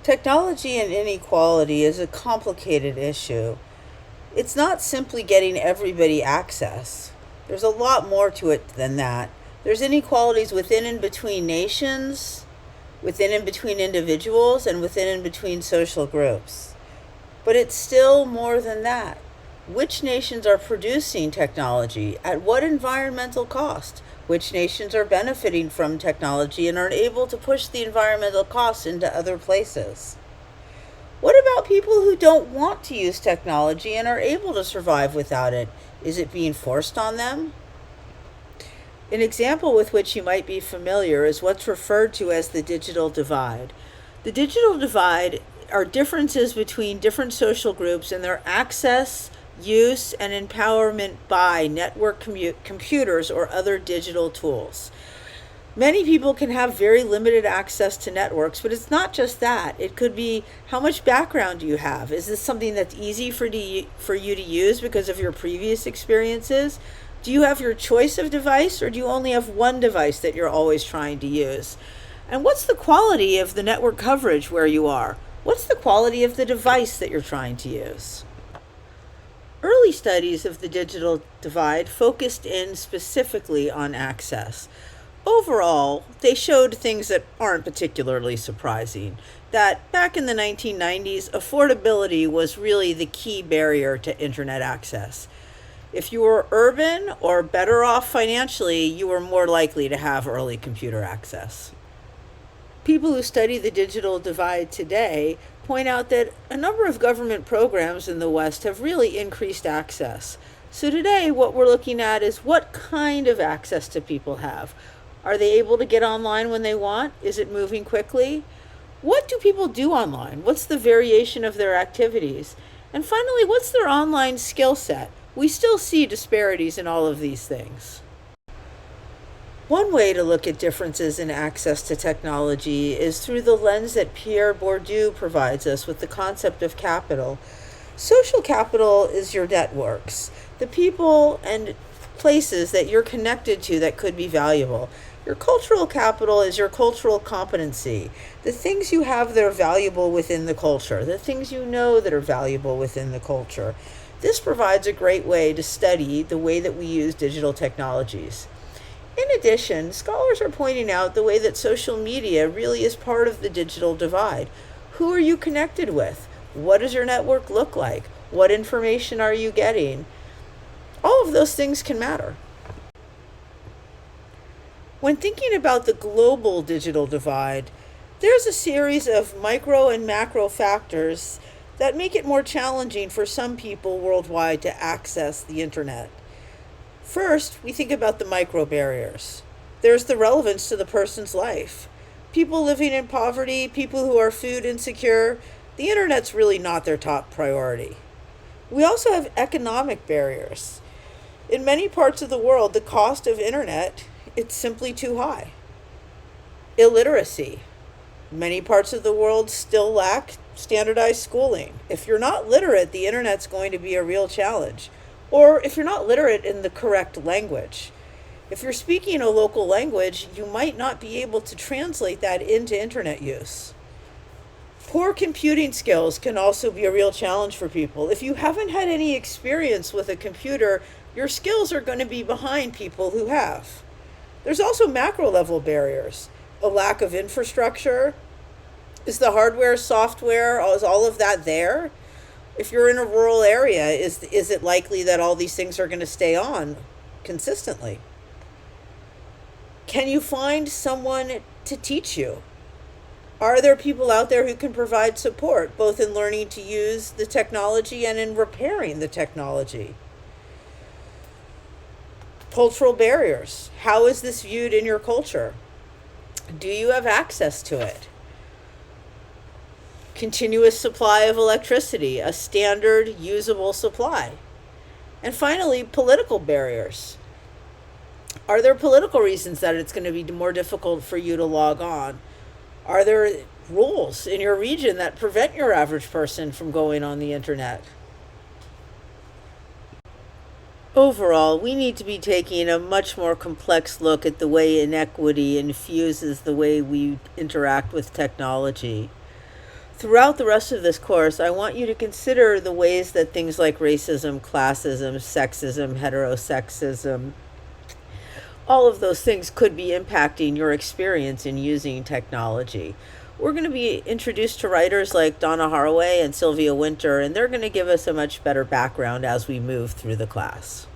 Technology and inequality is a complicated issue. It's not simply getting everybody access. There's a lot more to it than that. There's inequalities within and between nations, within and between individuals, and within and between social groups. But it's still more than that. Which nations are producing technology? At what environmental cost? Which nations are benefiting from technology and are able to push the environmental costs into other places? What about people who don't want to use technology and are able to survive without it? Is it being forced on them? An example with which you might be familiar is what's referred to as the digital divide. The digital divide are differences between different social groups and their access, use, and empowerment by network computers or other digital tools. Many people can have very limited access to networks, but it's not just that. It could be, how much background do you have? Is this something that's easy for you to use because of your previous experiences? Do you have your choice of device, or do you only have one device that you're always trying to use? And what's the quality of the network coverage where you are? What's the quality of the device that you're trying to use? Early studies of the digital divide focused in specifically on access. Overall, they showed things that aren't particularly surprising. That back in the 1990s, affordability was really the key barrier to internet access. If you were urban or better off financially, you were more likely to have early computer access. People who study the digital divide today point out that a number of government programs in the West have really increased access. So today, what we're looking at is what kind of access do people have? Are they able to get online when they want? Is it moving quickly? What do people do online? What's the variation of their activities? And finally, what's their online skill set? We still see disparities in all of these things. One way to look at differences in access to technology is through the lens that Pierre Bourdieu provides us with the concept of capital. Social capital is your networks, the people and places that you're connected to that could be valuable. Your cultural capital is your cultural competency, the things you have that are valuable within the culture, the things you know that are valuable within the culture. This provides a great way to study the way that we use digital technologies. In addition, scholars are pointing out the way that social media really is part of the digital divide. Who are you connected with? What does your network look like? What information are you getting? All of those things can matter. When thinking about the global digital divide, there's a series of micro and macro factors that make it more challenging for some people worldwide to access the internet. First, we think about the micro barriers. There's the relevance to the person's life. People living in poverty, people who are food insecure, the internet's really not their top priority. We also have economic barriers. In many parts of the world, the cost of internet, it's simply too high. Illiteracy. Many parts of the world still lack standardized schooling. If you're not literate, the internet's going to be a real challenge. Or if you're not literate in the correct language. If you're speaking a local language, you might not be able to translate that into internet use. Poor computing skills can also be a real challenge for people. If you haven't had any experience with a computer, your skills are going to be behind people who have. There's also macro level barriers. A lack of infrastructure. Is the hardware, software, is all of that there? If you're in a rural area, is it likely that all these things are going to stay on consistently? Can you find someone to teach you? Are there people out there who can provide support, both in learning to use the technology and in repairing the technology? Cultural barriers. How is this viewed in your culture? Do you have access to it? Continuous supply of electricity, a standard usable supply. And finally, political barriers. Are there political reasons that it's going to be more difficult for you to log on? Are there rules in your region that prevent your average person from going on the internet? Overall, we need to be taking a much more complex look at the way inequity infuses the way we interact with technology. Throughout the rest of this course, I want you to consider the ways that things like racism, classism, sexism, heterosexism, all of those things could be impacting your experience in using technology. We're going to be introduced to writers like Donna Haraway and Sylvia Wynter, and they're going to give us a much better background as we move through the class.